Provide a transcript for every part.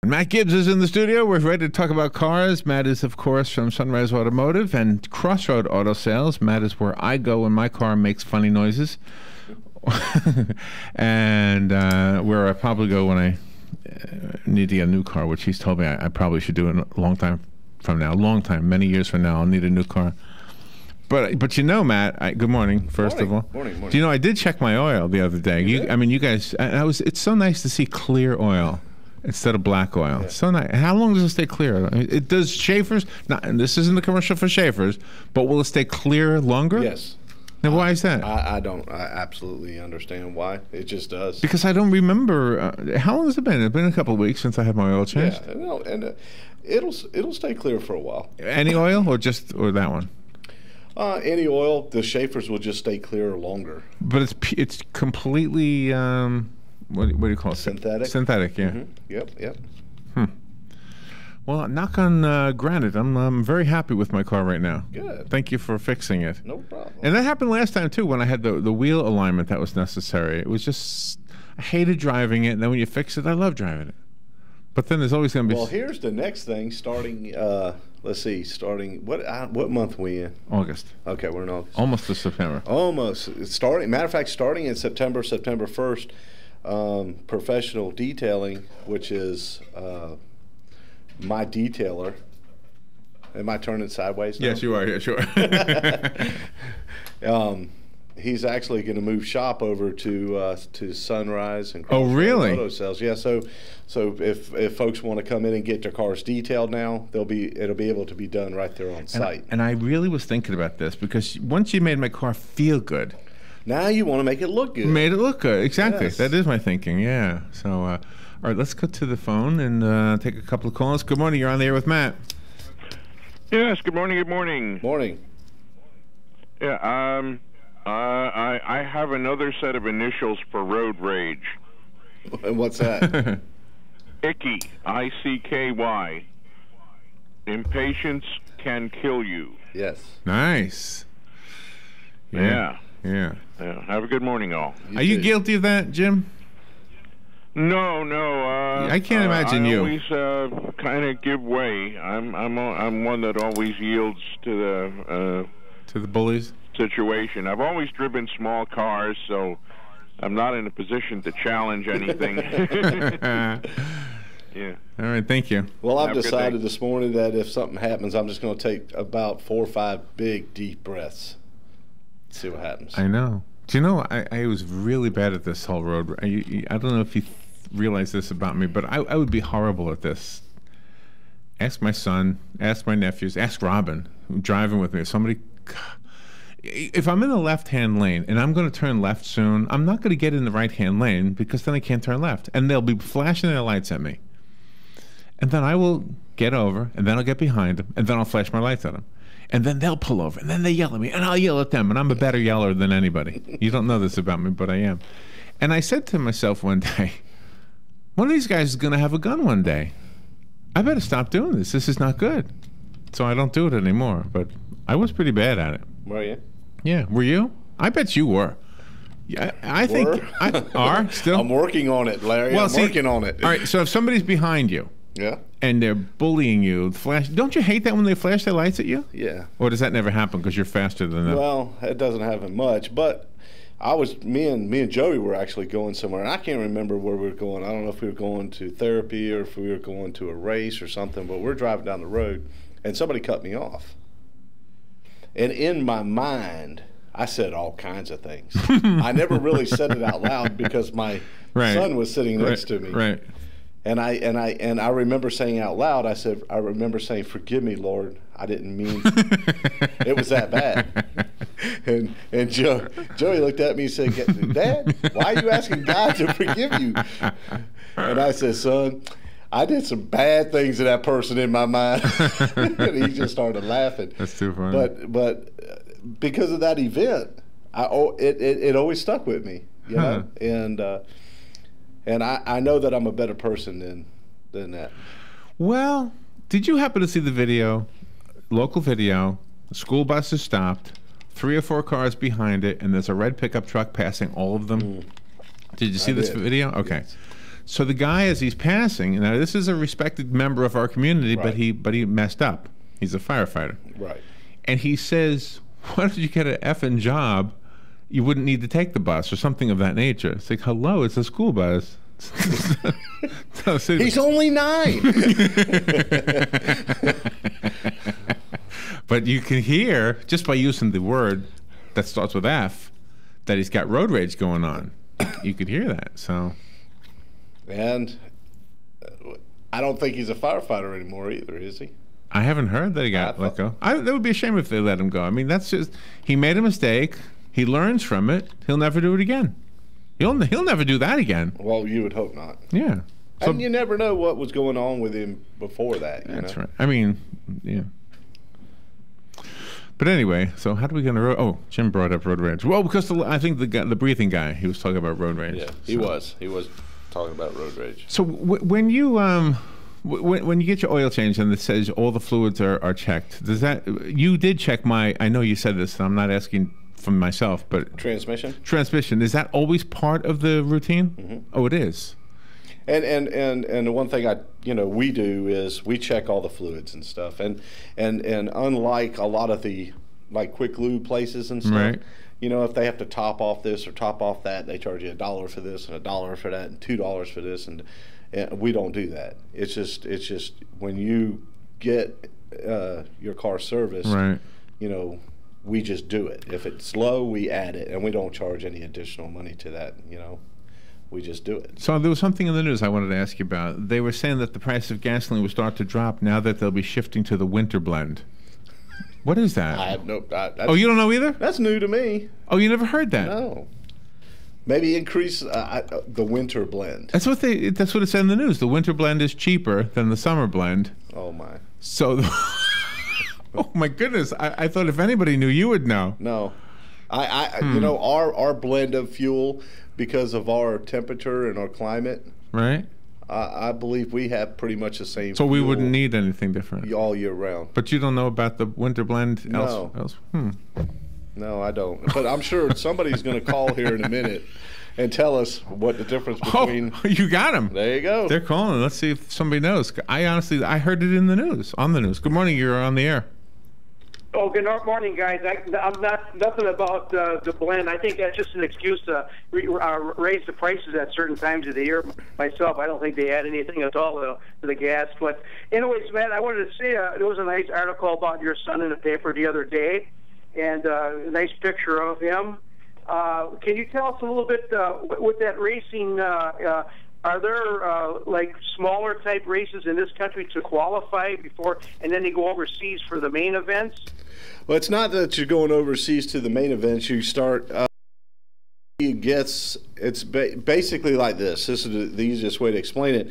Matt Gibbs is in the studio. We're ready to talk about cars. Matt is, of course, from Sunrise Automotive and Crossroad Auto Sales. Matt is where I go when my car makes funny noises. And where I probably go when I need to get a new car, which he's told me I probably should do it a long time from now. Many years from now, I'll need a new car. But you know, Matt, good morning, first of all. Morning. Do you know, I did check my oil the other day. You guys, it's so nice to see clear oil instead of black oil. Yeah. So nice. How long does it stay clear? It does Schaefer's, and this isn't a commercial for Schaefer's, but will it stay clear longer? Yes. Now, why is that? I absolutely understand why. It just does. Because I don't remember. How long has it been? It's been a couple of weeks since I had my oil changed. Yeah, no, and it'll stay clear for a while. Any oil or that one? Any oil, the Schaefer's will just stay clear longer. But it's completely what do you call it? Synthetic. Synthetic, yeah. Mm-hmm. Yep. Well, knock on granite. I'm very happy with my car right now. Good. Thank you for fixing it. No problem. And that happened last time too when I had the wheel alignment that was necessary. It was just I hated driving it, and then when you fix it, I love driving it. But then there's always going to be. Well, here's the next thing. Starting, let's see. Starting what month are we in? August. Okay, we're in August. Almost to September. Almost. Matter of fact, starting in September 1st, professional detailing, which is my detailer. Am I turning sideways now? Yes, you are. Yeah, sure. He's actually going to move shop over to Sunrise and Oh, really? Auto Sales. Yeah. So if folks want to come in and get their cars detailed now, it'll be able to be done right there on site. And I really was thinking about this because once you made my car feel good, now you want to make it look good. Made it look good. Exactly. Yes. That is my thinking. Yeah. So, all right, let's go to the phone and take a couple of calls. Good morning. You're on the air with Matt. Yes. Good morning. Good morning. Morning. Yeah. I have another set of initials for road rage. And what's that? Icky. I-C-K-Y. Impatience can kill you. Yes. Nice. Yeah. Have a good morning, all. Are you guilty of that, Jim? No. I can't imagine I you. always kind of give way. I'm one that always yields to the bullies situation. I've always driven small cars, so I'm not in a position to challenge anything. Yeah. All right, thank you. Well, I've decided this morning that if something happens, I'm just going to take about 4 or 5 big, deep breaths. See what happens. I know. Do you know, I was really bad at this whole road. I don't know if you realize this about me, but I would be horrible at this. Ask my son, ask my nephews, ask Robin, who's driving with me. If I'm in the left-hand lane and I'm going to turn left soon, I'm not going to get in the right-hand lane because then I can't turn left. And they'll be flashing their lights at me. And then I will get over, and then I'll get behind them, and then I'll flash my lights at them. And then they'll pull over, and then they yell at me, and I'll yell at them, and I'm a better yeller than anybody. You don't know this about me, but I am. And I said to myself one day, one of these guys is going to have a gun one day. I better stop doing this. This is not good. So I don't do it anymore, but I was pretty bad at it. Were you? Yeah. Were you? I bet you were. Yeah, I think are still. I'm working on it, Larry. Well, I'm working on it. All right. So if somebody's behind you, yeah, and they're bullying you, don't you hate that when they flash their lights at you? Yeah. Or does that never happen because you're faster than them? Well, it doesn't happen much, but me and Joey were actually going somewhere, and I can't remember where we were going. I don't know if we were going to therapy or if we were going to a race or something, but we're driving down the road, and somebody cut me off. And in my mind, I said all kinds of things. I never really said it out loud because my son was sitting next to me. Right. And I remember saying out loud, I remember saying, "Forgive me, Lord. I didn't mean it was that bad." And Joey looked at me and said, "Dad, why are you asking God to forgive you?" And I said, "Son, I did some bad things to that person in my mind." And he just started laughing. That's too funny. But because of that event, it always stuck with me, you know. And I know that I'm a better person than that. Well, did you happen to see the video, local video? The school bus is stopped, 3 or 4 cars behind it, and there's a red pickup truck passing all of them. Did you see this video? Okay. Yes. So the guy, as he's passing, now this is a respected member of our community, Right. but he messed up. He's a firefighter, Right. and he says, "Why don't you get an effing job? You wouldn't need to take the bus or something of that nature." It's like, hello, it's a school bus. He's only 9. But you can hear, just by using the word that starts with F, that he's got road rage going on. You could hear that. So, And I don't think he's a firefighter anymore either, is he? I haven't heard that he got let go. That would be a shame if they let him go. I mean, that's just, he made a mistake. He learns from it. He'll never do it again. He'll never do that again. Well, you would hope not. Yeah. So, And you never know what was going on with him before that. that's know? right. I mean, yeah. But anyway, so how do we get on the road? Oh, Jim brought up road rage. Well, because I think the breathing guy, he was talking about road rage. Yeah, he was. He was talking about road rage. So when you when you get your oil change and it says all the fluids are checked, does that, you did check my, I know you said this, and I'm not asking from myself, but transmission, is that always part of the routine? Mm-hmm. Oh, it is. And the one thing we do is we check all the fluids and stuff, and unlike a lot of the like quick lube places and stuff, Right. If they have to top off this or top off that, they charge you $1 for this and $1 for that and $2 for this, and we don't do that. It's just when you get your car serviced, Right. We just do it. If it's low, we add it, and we don't charge any additional money to that. We just do it. So there was something in the news I wanted to ask you about. They were saying that the price of gasoline will start to drop now that they'll be shifting to the winter blend. What is that? I have no. Oh, you don't know either? That's new to me. Oh, you never heard that? No. Maybe increase the winter blend. That's what it said in the news. The winter blend is cheaper than the summer blend. Oh my. So, oh my goodness! I thought if anybody knew, you would know. No, our blend of fuel, because of our temperature and our climate, Right. I believe we have pretty much the same. So we fuel wouldn't need anything different all year round. But you don't know about the winter blend No. else? No, I don't. But I'm sure somebody's going to call here in a minute and tell us what the difference between. Oh, you got them. There you go. They're calling. Let's see if somebody knows. I heard it in the news, on the news. Good morning. You're on the air. Oh, good morning, guys. I'm not nothing about the blend. I think that's just an excuse to raise the prices at certain times of the year. Myself, I don't think they add anything at all to the gas. But anyways, Matt, I wanted to say there was a nice article about your son in the paper the other day, and a nice picture of him. Can you tell us a little bit with that racing? Are there like smaller type races in this country to qualify before, and then they go overseas for the main events? Well, it's not that you're going overseas to the main events. You start. It's basically like this. This is the easiest way to explain it.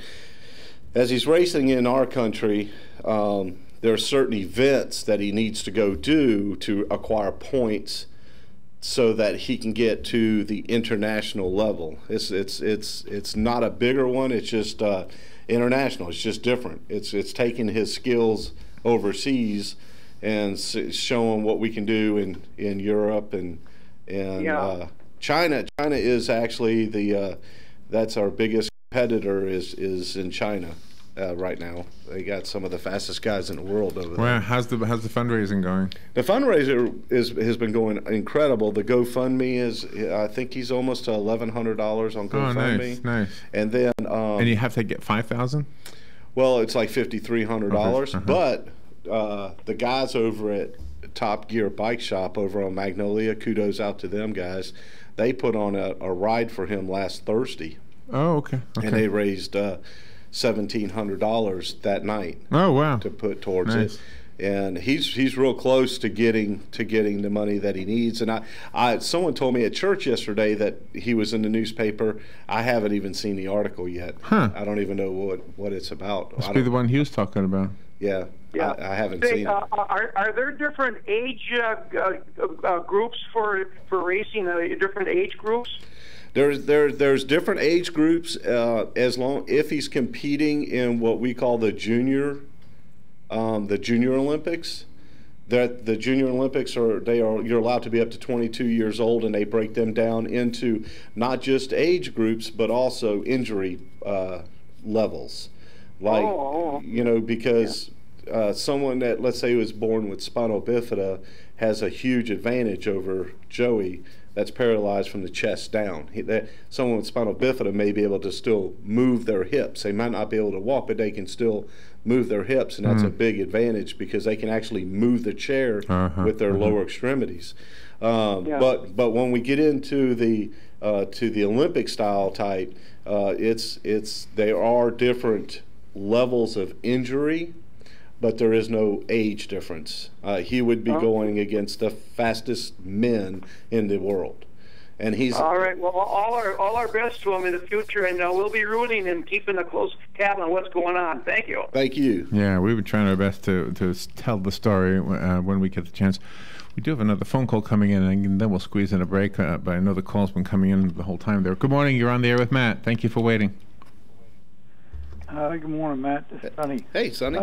As he's racing in our country, there are certain events that he needs to go do to acquire points, so that he can get to the international level. It's not a bigger one. It's just international. It's just different. It's taking his skills overseas and showing what we can do in Europe and Yeah. China. China is actually that's our biggest competitor is in China right now. They got some of the fastest guys in the world over there. Wow, how's the fundraising going? The fundraiser has been going incredible. The GoFundMe I think he's almost to $1,100 on GoFundMe. Oh, nice. And then And you have to get 5,000. well, it's like $5,300. Okay, But the guys over at Top Gear Bike Shop over on Magnolia, kudos out to them guys. They put on a ride for him last Thursday, Oh, okay. and they raised $1,700 that night Oh, wow. to put towards Nice. it. And he's real close to getting the money that he needs. And someone told me at church yesterday that he was in the newspaper. I haven't even seen the article yet. Huh. I don't even know what it's about. Must be the one he was talking about. Yeah, Yeah. I haven't Say, seen it. are there different age groups for racing? Different age groups? There's different age groups if he's competing in what we call the junior Olympics. that the Junior Olympics you're allowed to be up to 22 years old, and they break them down into not just age groups but also injury levels. Like, because someone that, let's say, was born with spinal bifida has a huge advantage over Joey that's paralyzed from the chest down. Someone with spinal bifida may be able to still move their hips. They might not be able to walk, but they can still move their hips, and that's a big advantage because they can actually move the chair with their lower extremities. But when we get into the to the Olympic style type, there are different levels of injury, but there is no age difference. He would be going against the fastest men in the world, and he's all right. Well, all our best to him in the future, and we'll be rooting and keeping a close tab on what's going on. Thank you. Thank you. Yeah, we've been trying our best to tell the story when we get the chance. We do have another phone call coming in, and then we'll squeeze in a break. But I know the call's been coming in the whole time there. Good morning. You're on the air with Matt. Thank you for waiting. Good morning, Matt. This is Sonny. Hey, Sonny.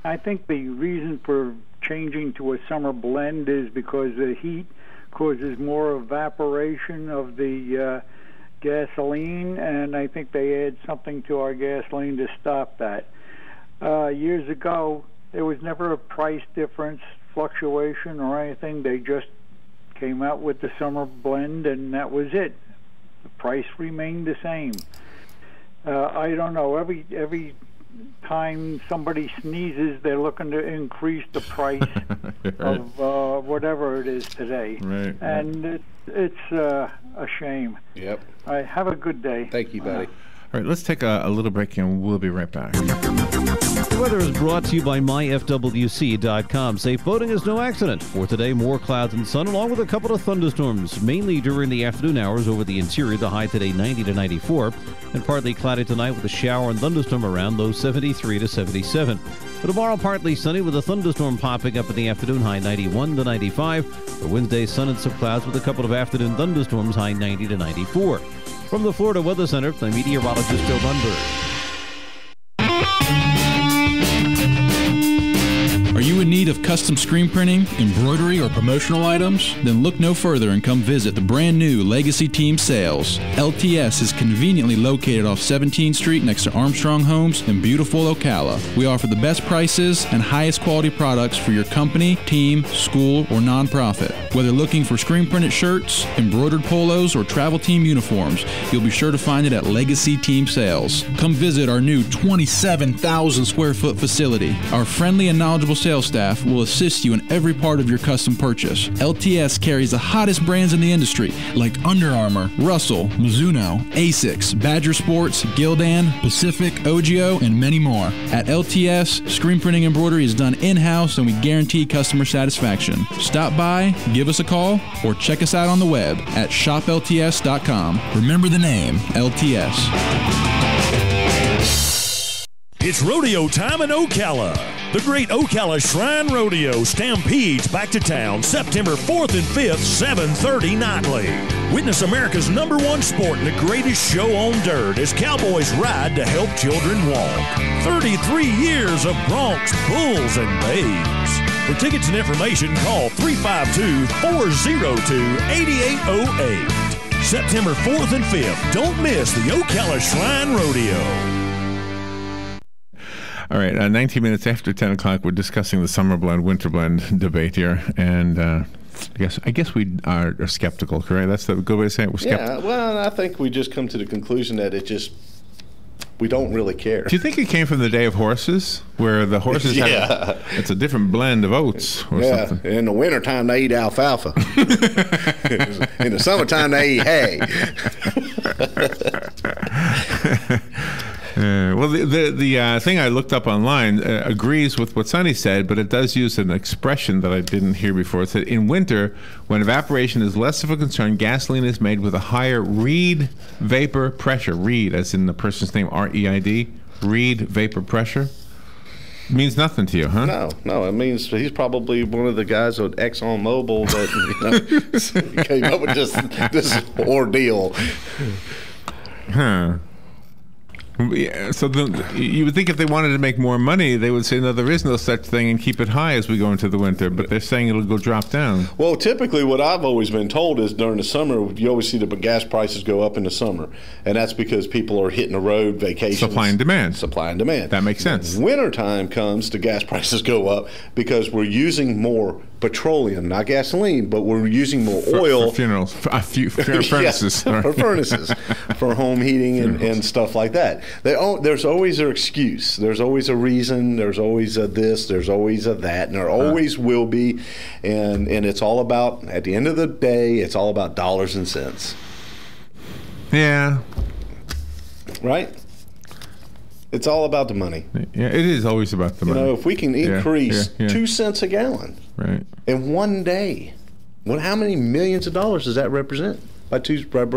I think the reason for changing to a summer blend is because the heat causes more evaporation of the gasoline, and I think they add something to our gasoline to stop that. Years ago, there was never a price difference, fluctuation, or anything. They just came out with the summer blend, and that was it. The price remained the same. I don't know. Every time somebody sneezes, they're looking to increase the price of whatever it is today. Right. And it's a shame. Yep. All right. Have a good day. Thank you, buddy. All right, let's take a little break, and we'll be right back. The weather is brought to you by myfwc.com. Safe boating is no accident. For today, more clouds and sun, along with a couple of thunderstorms, mainly during the afternoon hours over the interior. The high today 90 to 94, and partly cloudy tonight with a shower and thunderstorm around, low 73 to 77. For tomorrow, partly sunny with a thunderstorm popping up in the afternoon, high 91 to 95. For Wednesday, sun and some clouds with a couple of afternoon thunderstorms, high 90 to 94. From the Florida Weather Center, I'm meteorologist Joe Lundberg. Are you in need of custom screen printing, embroidery, or promotional items? Then look no further and come visit the brand new Legacy Team Sales. LTS is conveniently located off 17th Street next to Armstrong Homes in beautiful Ocala. We offer the best prices and highest quality products for your company, team, school, or nonprofit. Whether looking for screen printed shirts, embroidered polos, or travel team uniforms, you'll be sure to find it at Legacy Team Sales. Come visit our new 27,000 square foot facility. Our friendly and knowledgeable sales staff will assist you in every part of your custom purchase. LTS carries the hottest brands in the industry like Under Armour, Russell, Mizuno, Asics, Badger Sports, Gildan, Pacific, Ogio, and many more. At LTS, screen printing embroidery is done in-house, and we guarantee customer satisfaction. Stop by, give us a call, or check us out on the web at shoplts.com. Remember the name, LTS. It's rodeo time in Ocala. The Great Ocala Shrine Rodeo stampedes back to town September 4th and 5th, 7:30 nightly. Witness America's #1 sport and the greatest show on dirt as cowboys ride to help children walk. 33 years of broncs, bulls, and babes. For tickets and information, call 352-402-8808. September 4th and 5th. Don't miss the Ocala Shrine Rodeo. All right, 19 minutes after 10 o'clock, we're discussing the summer blend, winter blend debate here, and I guess we are skeptical, correct? That's the good way to say it. We're skeptical. Yeah, well, I think we just come to the conclusion that we don't really care. Do you think it came from the day of horses, where the horses it's a different blend of oats or something? In the wintertime, they eat alfalfa. In the summertime, they eat hay. Well, the thing I looked up online agrees with what Sonny said, but it does use an expression that I didn't hear before. It said, in winter, when evaporation is less of a concern, gasoline is made with a higher Reid vapor pressure. Reid, as in the person's name, R-E-I-D. Reid vapor pressure. Means nothing to you, huh? No. It means he's probably one of the guys at ExxonMobil that came up with this ordeal. Huh. Yeah, so you would think if they wanted to make more money, they would say, no, there is no such thing, and keep it high as we go into the winter. But they're saying it'll go drop down. Well, typically what I've always been told is during the summer, you always see the gas prices go up in the summer. And that's because people are hitting the road, vacations. Supply and demand. Supply and demand. That makes sense. When wintertime comes, the gas prices go up because we're using more petroleum, not gasoline, but we're using more oil. For funerals, furnaces. Yeah, for furnaces, for home heating and stuff like that. There's always an excuse. There's always a reason. There's always a this. There's always a that. And there always will be. And it's all about, at the end of the day, it's all about dollars and cents. Yeah. Right? It's all about the money. Yeah, it is always about the money. You know, if we can increase 2 cents a gallon right. in one day, how many millions of dollars does that represent? By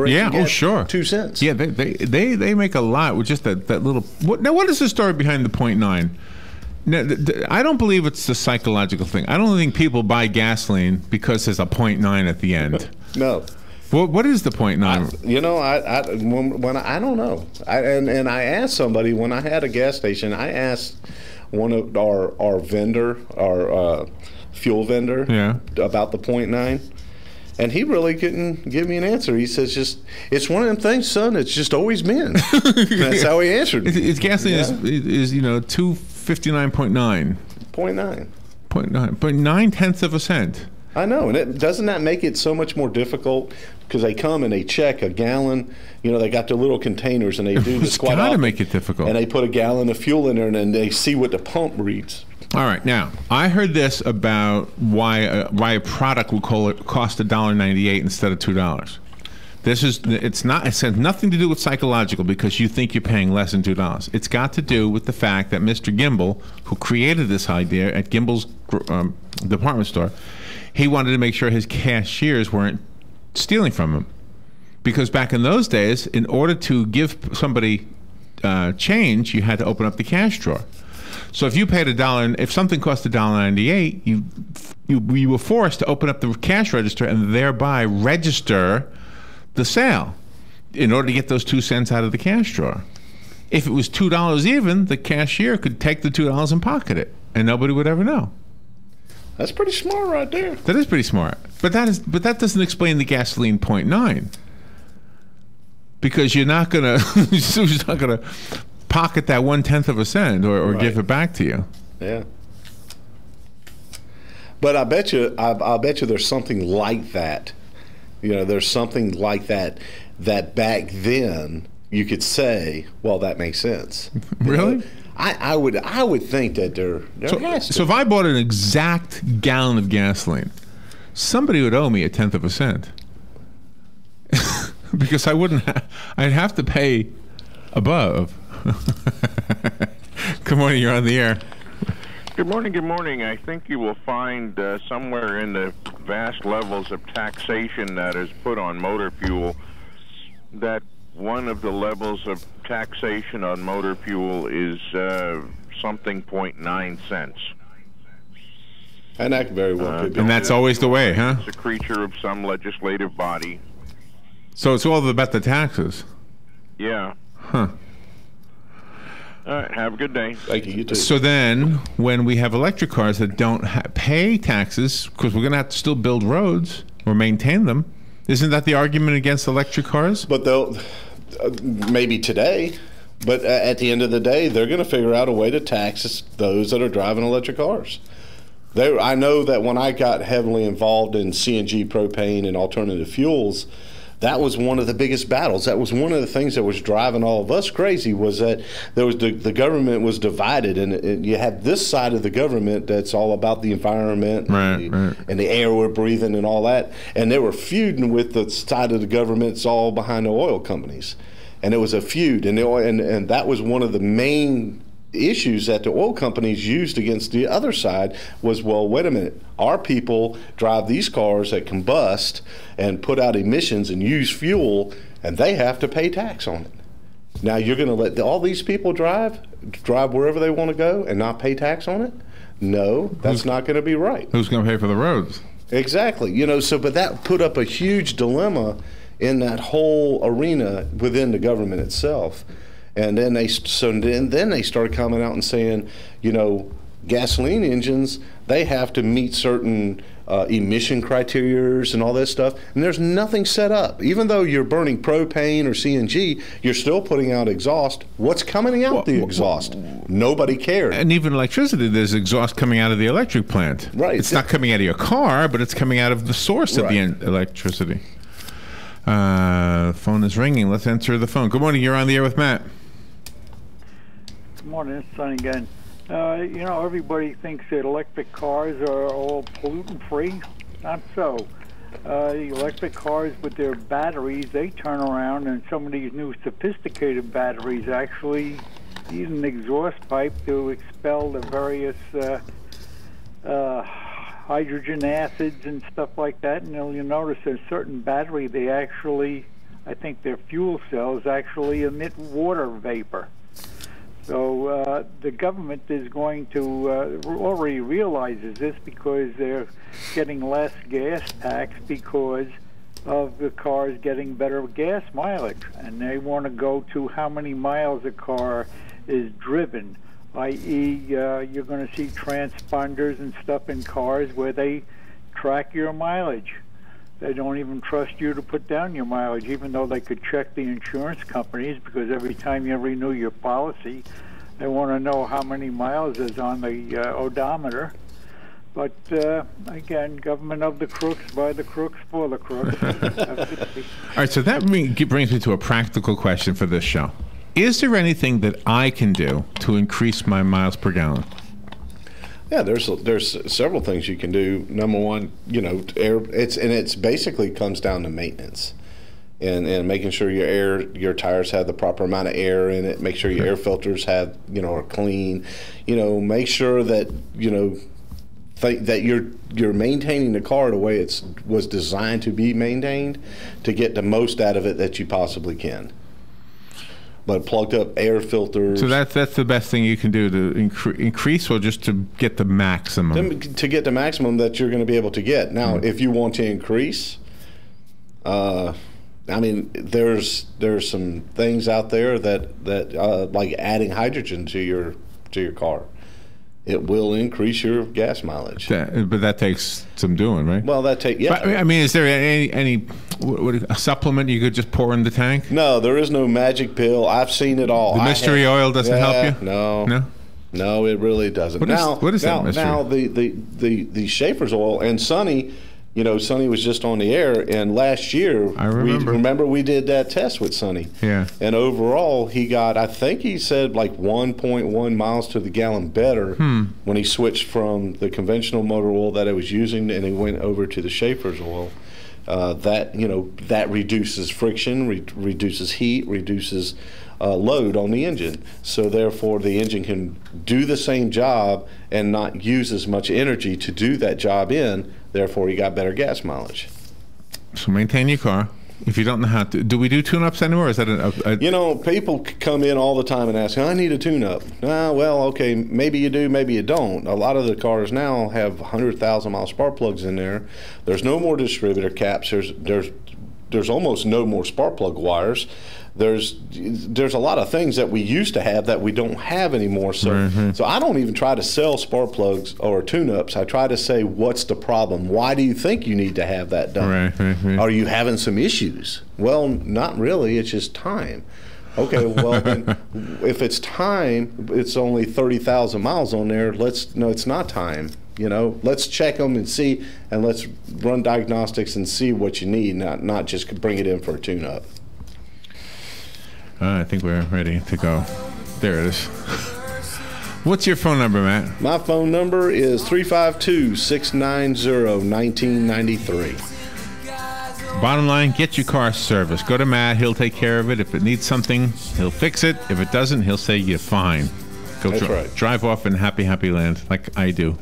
yeah, oh sure, 2 cents. Yeah, they make a lot with just that little. What is the story behind the 0.9? Now, I don't believe it's the psychological thing. I don't think people buy gasoline because there's a 0.9 at the end. No. What is the 0.9? You know, I don't know. And I asked somebody when I had a gas station. I asked one of our vendor, our fuel vendor, about the 0.9, and he really couldn't give me an answer. He says, it's one of them things, son. It's just always been. That's how he answered. It's gasoline is 259.9. 0.9. But 9/10 of a cent. I know, and doesn't that make it so much more difficult? Because they come and they check a gallon. You know, they got their little containers and they do this quite often. It's got to make it difficult. And they put a gallon of fuel in there and then they see what the pump reads. All right, now I heard this about why a product will cost $1.98 instead of $2. It has nothing to do with psychological because you think you're paying less than $2. It's got to do with the fact that Mr. Gimbel, who created this idea at Gimbel's department store, he wanted to make sure his cashiers weren't stealing from him. Because back in those days, in order to give somebody change, you had to open up the cash drawer. So if you paid $1, if something cost $1.98, you were forced to open up the cash register and thereby register the sale in order to get those 2 cents out of the cash drawer. If it was $2 even, the cashier could take the $2 and pocket it, and nobody would ever know. That's pretty smart right there. That is pretty smart. But that doesn't explain the gasoline 0.9. Because you're not gonna pocket that 1/10 of a cent or give it back to you. Yeah. But I bet you there's something like that. You know, there's something like that back then you could say, well, that makes sense. Really? You know, I would think that there has to. So if I bought an exact gallon of gasoline, somebody would owe me 1/10 of a cent. Because I'd have to pay above. Good morning, you're on the air. Good morning, good morning. I think you will find somewhere in the vast levels of taxation that is put on motor fuel that one of the levels of taxation on motor fuel is something 0.9 cents. And that very well could be. And that's always the way, huh? It's a creature of some legislative body. So it's all about the taxes. Yeah. Huh. All right, have a good day. Thank you, you too. So then, when we have electric cars that don't pay taxes, because we're going to have to still build roads or maintain them, isn't that the argument against electric cars? But they'll, maybe today, but at the end of the day, they're going to figure out a way to tax those that are driving electric cars. I know that when I got heavily involved in CNG, propane, and alternative fuels, that was one of the biggest battles. That was one of the things that was driving all of us crazy, was that there was the government was divided, and you had this side of the government that's all about the environment and the air we're breathing and all that, and they were feuding with the side of the government that's all behind the oil companies. And it was a feud, and that was one of the main issues that the oil companies used against the other side was, well, wait a minute, our people drive these cars that combust and put out emissions and use fuel, and they have to pay tax on it. Now you're going to let all these people drive wherever they want to go and not pay tax on it? No, that's not going to be right. Who's going to pay for the roads? Exactly. You know, but that put up a huge dilemma in that whole arena within the government itself. And then they started coming out and saying, you know, gasoline engines, they have to meet certain emission criterias and all that stuff, and there's nothing set up. Even though you're burning propane or CNG, you're still putting out exhaust. What's coming out the exhaust? Nobody cares. And even electricity, there's exhaust coming out of the electric plant. Right. It's not coming out of your car, but it's coming out of the source of the electricity. Phone is ringing. Let's answer the phone. Good morning. You're on the air with Matt. Good morning. It's Sonny again. You know, everybody thinks that electric cars are all pollutant-free. Not so. The electric cars with their batteries, they turn around, and some of these new sophisticated batteries actually use an exhaust pipe to expel the various hydrogen acids and stuff like that. And you'll notice a certain battery, they actually, I think their fuel cells actually emit water vapor. So the government is going to already realizes this because they're getting less gas tax because of the cars getting better gas mileage, and they want to go to how many miles a car is driven, i.e. You're going to see transponders and stuff in cars where they track your mileage. They don't even trust you to put down your mileage, even though they could check the insurance companies, because every time you renew your policy, they want to know how many miles is on the odometer. But again, government of the crooks, by the crooks, for the crooks. All right, so that brings me to a practical question for this show. Is there anything that I can do to increase my miles per gallon? Yeah, there's several things you can do. Number one, you know, it's basically comes down to maintenance, and making sure your tires have the proper amount of air in it. Make sure your air filters are clean. You know, make sure that that you're maintaining the car the way it was designed to be maintained, to get the most out of it that you possibly can. But plugged up air filters. So that's the best thing you can do to increase, or just to get the maximum? To get the maximum that you're going to be able to get. Now, if you want to increase, I mean, there's some things out there that like adding hydrogen to your car. It will increase your gas mileage. But that takes some doing, right? Well, I mean, is there any a supplement you could just pour in the tank? No, there is no magic pill. I've seen it all. The mystery oil doesn't help you? No, it really doesn't. What is that mystery? Now the Schaefer's oil, and Sonny, Sonny was just on the air, and last year I remember we did that test with Sonny. Yeah. And overall, he got, I think he said, like 1.1 miles to the gallon better when he switched from the conventional motor oil that I was using, and he went over to the Schaefer's oil. That reduces friction, reduces heat, reduces load on the engine. So therefore, the engine can do the same job and not use as much energy to do that job in. Therefore, you got better gas mileage. So maintain your car. If you don't know how to, do we do tune-ups anymore? Is that people come in all the time and ask, I need a tune-up. Well, okay, maybe you do, maybe you don't. A lot of the cars now have 100,000-mile spark plugs in there. There's no more distributor caps. There's almost no more spark plug wires. There's a lot of things that we used to have that we don't have anymore. So so I don't even try to sell spark plugs or tune-ups. I try to say, what's the problem? Why do you think you need to have that done? Right. Are you having some issues? Well, not really. It's just time. Okay, well, then, if it's time, it's only 30,000 miles on there. No, it's not time. Let's check them and see, and let's run diagnostics and see what you need, not just bring it in for a tune-up. I think we're ready to go. There it is. What's your phone number, Matt? My phone number is 352-690-1993. Bottom line, get your car serviced. Go to Matt. He'll take care of it. If it needs something, he'll fix it. If it doesn't, he'll say you're fine. Drive off in happy, happy land like I do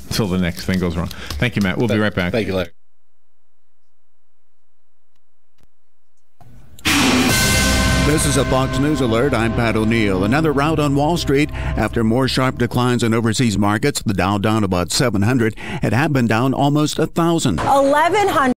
until the next thing goes wrong. Thank you, Matt. We'll be right back. Thank you, Larry. This is a Fox News alert. I'm Pat O'Neill. Another rout on Wall Street after more sharp declines in overseas markets. The Dow down about 700. It had been down almost 1,000. 1,100.